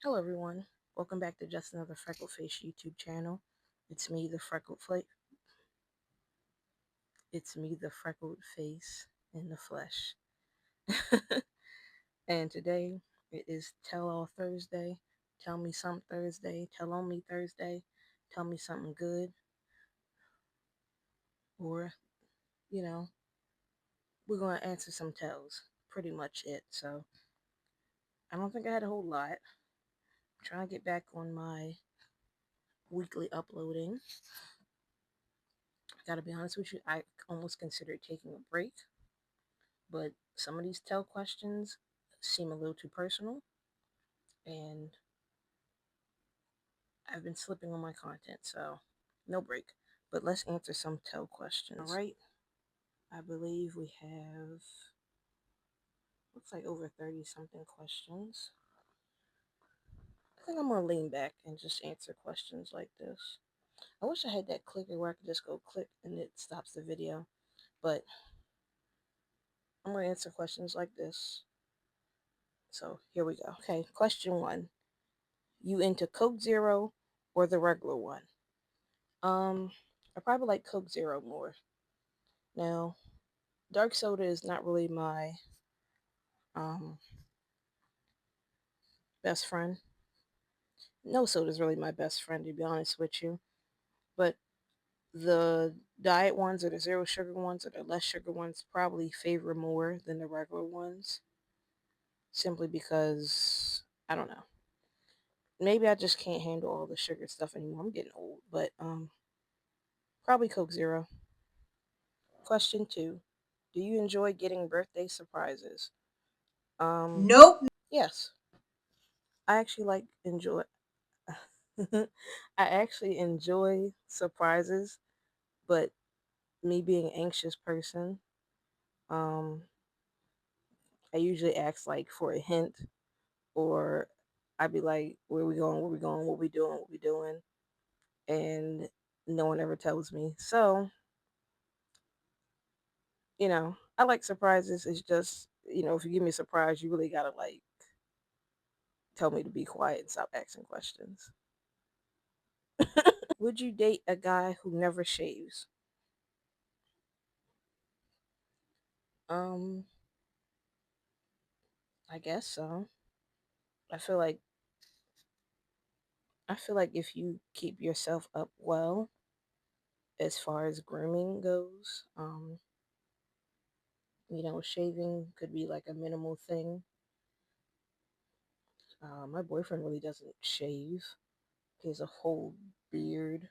Hello everyone. Welcome back to Just Another Freckle Face YouTube channel. It's me, the It's me, the freckled face in the flesh. And today it is Tell All Thursday. Tell me something Thursday. Tell on me Thursday. Tell me something good. Or, you know, we're going to answer some tells. Pretty much it. So I don't think I had a whole lot. I'm trying to get back on my weekly uploading. I gotta be honest with you, I almost considered taking a break, but some of these tell questions seem a little too personal, and I've been slipping on my content, so no break. But let's answer some tell questions. All right, I believe we have, looks like over 30 something questions. I think I'm gonna lean back and just answer questions like this. I wish I had that clicker where I could just go click and it stops the video, but I'm gonna answer questions like this. So here we go. Okay, question one. You into Coke Zero or the regular one? I probably like Coke Zero more. Now, dark soda is not really my um best friend. No soda is really my best friend, to be honest with you. But the diet ones or the zero sugar ones or the less sugar ones probably favor more than the regular ones, simply because I don't know. Maybe I just can't handle all the sugar stuff anymore. I'm getting old, but probably Coke Zero. Question two. Do you enjoy getting birthday surprises? Nope. Yes. I actually I actually enjoy surprises, but me being an anxious person, um, I usually ask like for a hint, or I'd be like, "Where we going? Where we going? What we doing? What we doing?" And no one ever tells me. So I like surprises. It's just if you give me a surprise, you really gotta like tell me to be quiet and stop asking questions. Would you date a guy who never shaves? Um, I guess so. I feel like if you keep yourself up well as far as grooming goes, shaving could be like a minimal thing. My boyfriend really doesn't shave. He has a whole beard.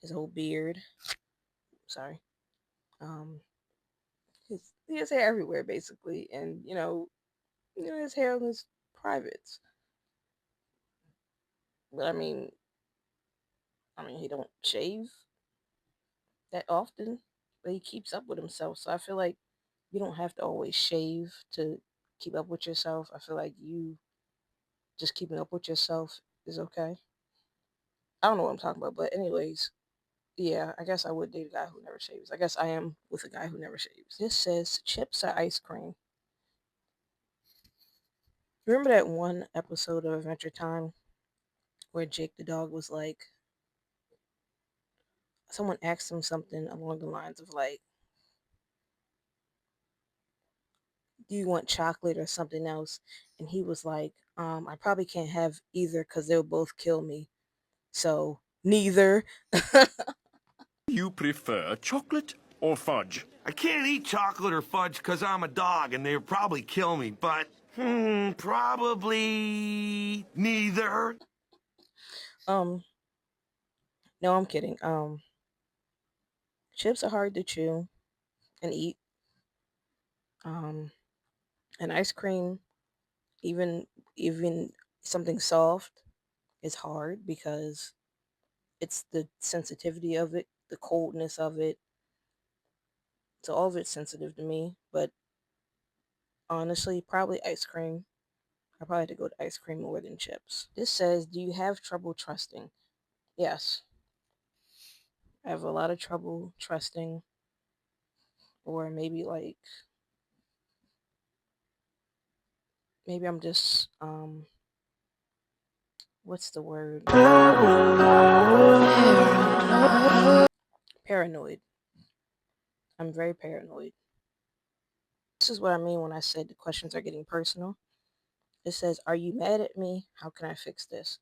His whole beard. Sorry. Um, he has hair everywhere basically, and his hair on his privates. But he don't shave that often, but he keeps up with himself. So I feel like you don't have to always shave to keep up with yourself. I feel like you just keeping up with yourself is okay. I don't know what I'm talking about, but anyways, yeah, I guess I would date a guy who never shaves. I guess I am with a guy who never shaves. This says chips or ice cream. Remember that one episode of Adventure Time where Jake the dog was like, someone asked him something along the lines of like, do you want chocolate or something else? And he was like, I probably can't have either because they'll both kill me. So neither. You prefer chocolate or fudge? I can't eat chocolate or fudge because I'm a dog and they'd probably kill me, but probably neither. um, no, I'm kidding. Chips are hard to chew and eat. Um, and ice cream, even even something soft, is hard because it's the sensitivity of it, the coldness of it. So all of it's sensitive to me. But honestly, probably ice cream. I probably have to go to ice cream more than chips. This says, do you have trouble trusting? Yes, I have a lot of trouble trusting, or maybe I'm just what's the word? Paranoid. I'm very paranoid. This is what I mean when I said the questions are getting personal. It says, "Are you mad at me? How can I fix this?"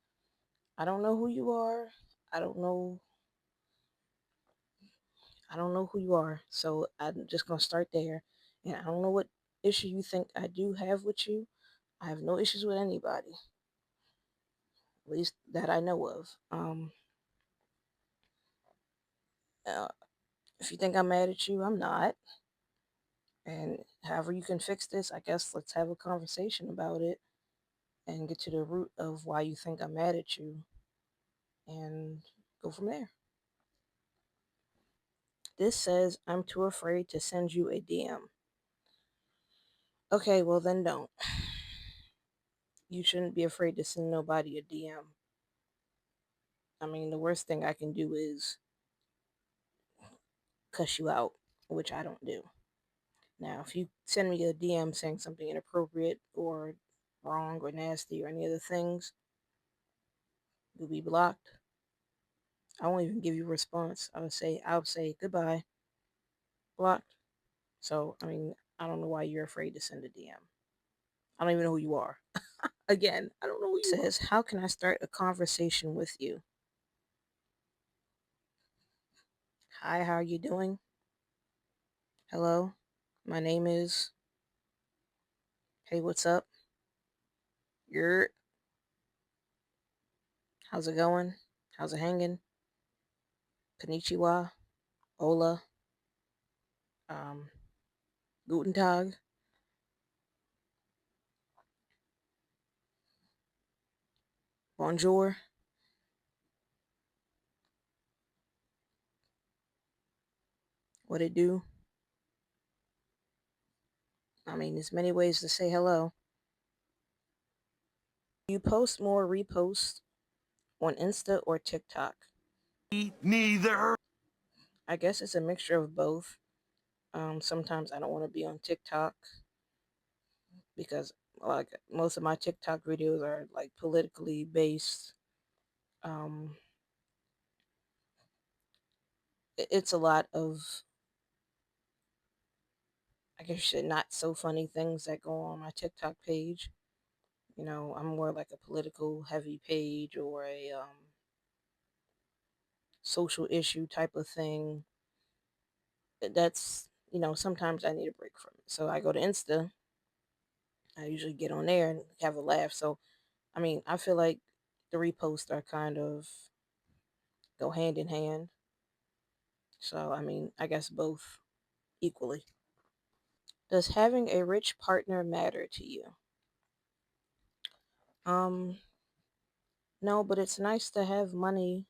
I don't know who you are. I don't know. I don't know who you are. So I'm just gonna start there. And I don't know what issue you think I do have with you. I have no issues with anybody, at least that I know of. Uh, if you think I'm mad at you, I'm not. And however you can fix this, I guess let's have a conversation about it and get to the root of why you think I'm mad at you and go from there. This says, "I'm too afraid to send you a DM." Okay, well then don't. You shouldn't be afraid to send nobody a DM. I mean, the worst thing I can do is cuss you out, which I don't do. Now, if you send me a DM saying something inappropriate or wrong or nasty or any other things, you'll be blocked. I won't even give you a response. I would say goodbye, blocked. So, I mean, I don't know why you're afraid to send a DM. I don't even know who you are. Again, I don't know who you are. Says, "How can I start a conversation with you?" Hi, how are you doing? Hello, my name is. Hey, what's up? You're. How's it going? How's it hanging? Konnichiwa, Ola, um, Guten Tag, Bonjour. What it do? I mean, there's many ways to say hello. You post more reposts on Insta or TikTok? Neither. I guess it's a mixture of both. Sometimes I don't want to be on TikTok because like most of my TikTok videos are like politically based. Um, it's a lot of, I guess, not so funny things that go on my TikTok page. You know, I'm more like a political heavy page or a social issue type of thing. That's, sometimes I need a break from it. So I go to Insta. I usually get on there and have a laugh. So, I mean, I feel like the reposts are kind of go hand in hand. So, I mean, I guess both equally. Does having a rich partner matter to you? Um, no, but it's nice to have money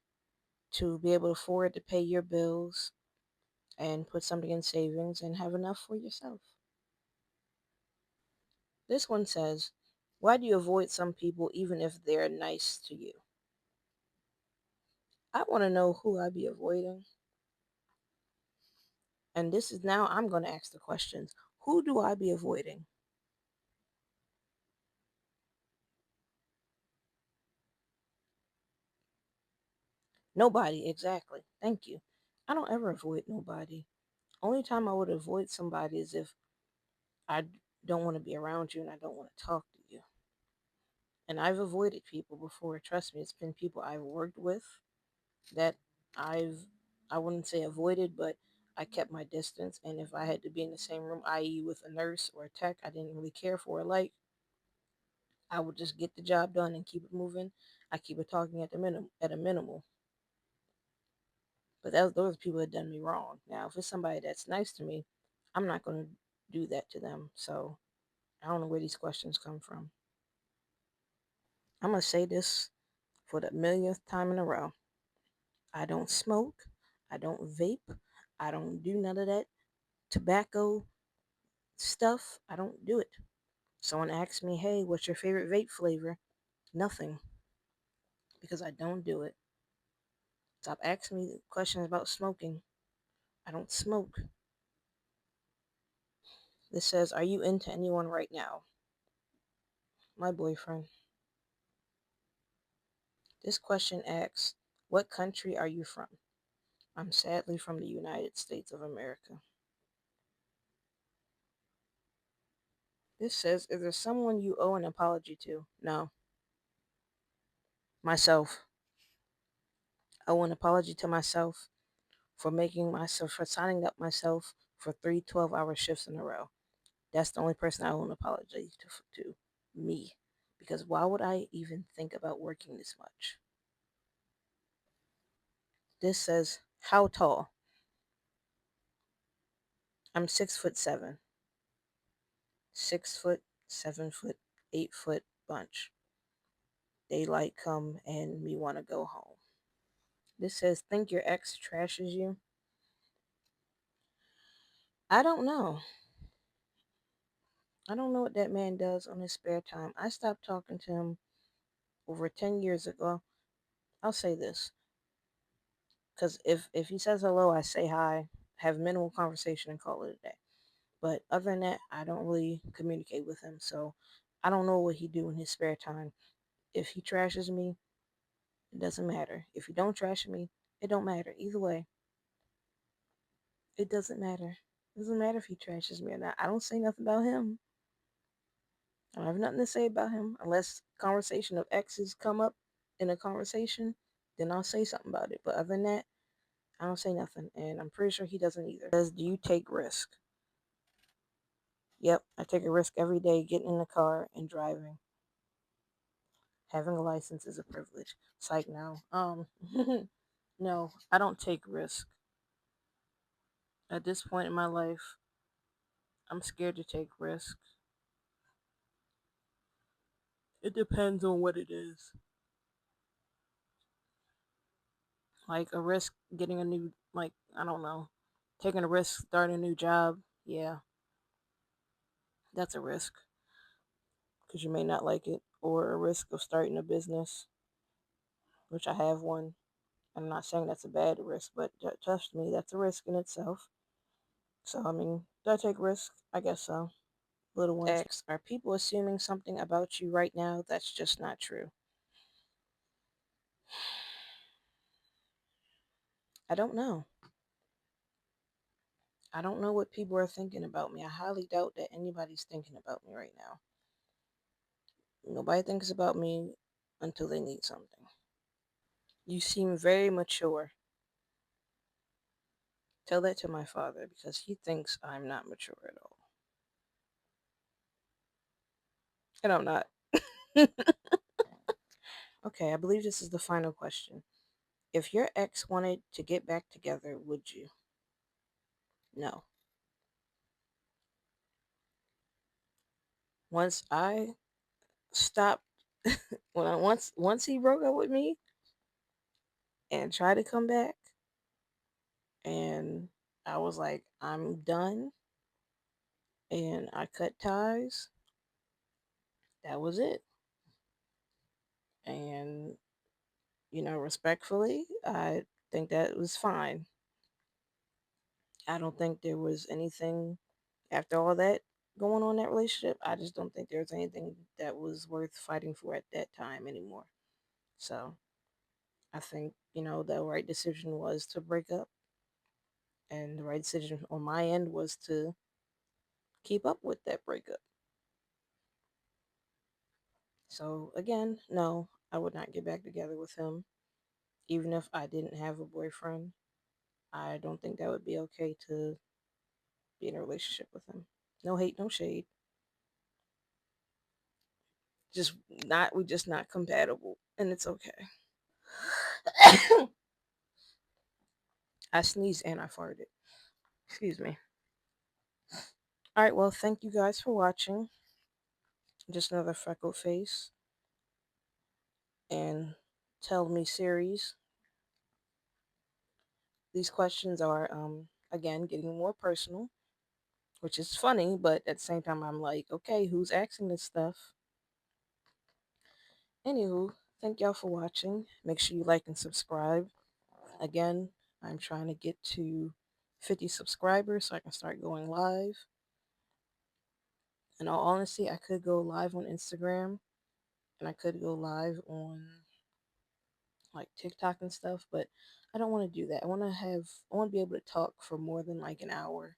to be able to afford to pay your bills and put something in savings and have enough for yourself. This one says, "Why do you avoid some people even if they're nice to you?" I want to know who I be avoiding. And this is now I'm going to ask the questions. Who do I be avoiding? Nobody, exactly. Thank you. I don't ever avoid nobody. Only time I would avoid somebody is if I don't want to be around you and I don't want to talk to you. And I've avoided people before. Trust me, it's been people I've worked with that I've I wouldn't say avoided, but I kept my distance. And if I had to be in the same room, i.e., with a nurse or a tech, I didn't really care for or like, I would just get the job done and keep it moving. I keep it talking at the minimum, at a minimal. But those are people that done me wrong. Now, if it's somebody that's nice to me, I'm not going to do that to them. So I don't know where these questions come from. I'm going to say this for the millionth time in a row. I don't smoke. I don't vape. I don't do none of that tobacco stuff. I don't do it. Someone asks me, "Hey, what's your favorite vape flavor?" Nothing, because I don't do it. Stop asking me questions about smoking. I don't smoke. This says, "Are you into anyone right now?" My boyfriend. This question asks, what country are you from? I'm sadly from the United States of America. This says, is there someone you owe an apology to? No. Myself. I owe an apology to myself for signing up myself for 3 12-hour shifts in a row. That's the only person I owe an apology to. Me. Because why would I even think about working this much? This says, how tall? I'm 6'7". 6 foot, 7 foot, 8 foot bunch. Daylight come and me want to go home. This says, think your ex trashes you? I don't know. I don't know what that man does on his spare time. I stopped talking to him over 10 years ago. I'll say this. Because if he says hello, I say hi, have minimal conversation, and call it a day. But other than that, I don't really communicate with him. So I don't know what he do in his spare time. If he trashes me, it doesn't matter. If he don't trash me, it don't matter. Either way, it doesn't matter. It doesn't matter if he trashes me or not. I don't say nothing about him. I don't have nothing to say about him unless conversation of exes come up in a conversation. Then I'll say something about it. But other than that, I don't say nothing, and I'm pretty sure he doesn't either. Says, do you take risk? Yep, I take a risk every day getting in the car and driving. Having a license is a privilege. Psych now. No, I don't take risk. At this point in my life, I'm scared to take risk. It depends on what it is. Like a risk getting a new, like, I don't know, taking a risk starting a new job. Yeah, that's a risk because you may not like it. Or a risk of starting a business, which I have one. I'm not saying that's a bad risk, but trust me, that's a risk in itself. So, I mean, do I take risks? I guess so. Little ones. X, are people assuming something about you right now that's just not true? I don't know. I don't know what people are thinking about me. I highly doubt that anybody's thinking about me right now. Nobody thinks about me until they need something. You seem very mature. Tell that to my father because he thinks I'm not mature at all. And I'm not. Okay, I believe this is the final question. If your ex wanted to get back together, would you? No. Once I stopped, once he broke up with me and tried to come back, and I was like, I'm done, and I cut ties. That was it. And respectfully, I think that was fine. I don't think there was anything after all that going on in that relationship. I just don't think there was anything that was worth fighting for at that time anymore. So I think, the right decision was to break up. And the right decision on my end was to keep up with that breakup. So again, no, I would not get back together with him. Even if I didn't have a boyfriend, I don't think that would be okay to be in a relationship with him. No hate, no shade. We're just not compatible. And it's okay. I sneezed and I farted. Excuse me. All right, well, thank you guys for watching. Just another freckled face and tell me series. These questions are, again, getting more personal, which is funny, but at the same time, I'm like, okay, who's asking this stuff? Anywho, thank y'all for watching. Make sure you like and subscribe. Again, I'm trying to get to 50 subscribers so I can start going live. In all honesty, I could go live on Instagram and I could go live on like TikTok and stuff, but I don't want to do that. I want to be able to talk for more than like an hour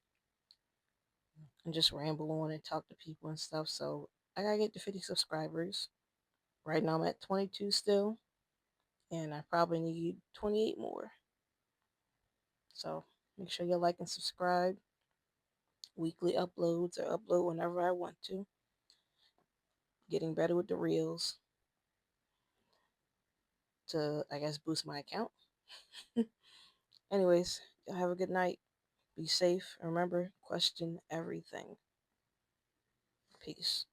and just ramble on and talk to people and stuff. So I gotta get to 50 subscribers. Right now I'm at 22 still, and I probably need 28 more. So make sure you like and subscribe. Weekly uploads or upload whenever I want to. Getting better with the reels to, I guess, boost my account. Anyways, y'all have a good night. Be safe. And remember, question everything. Peace.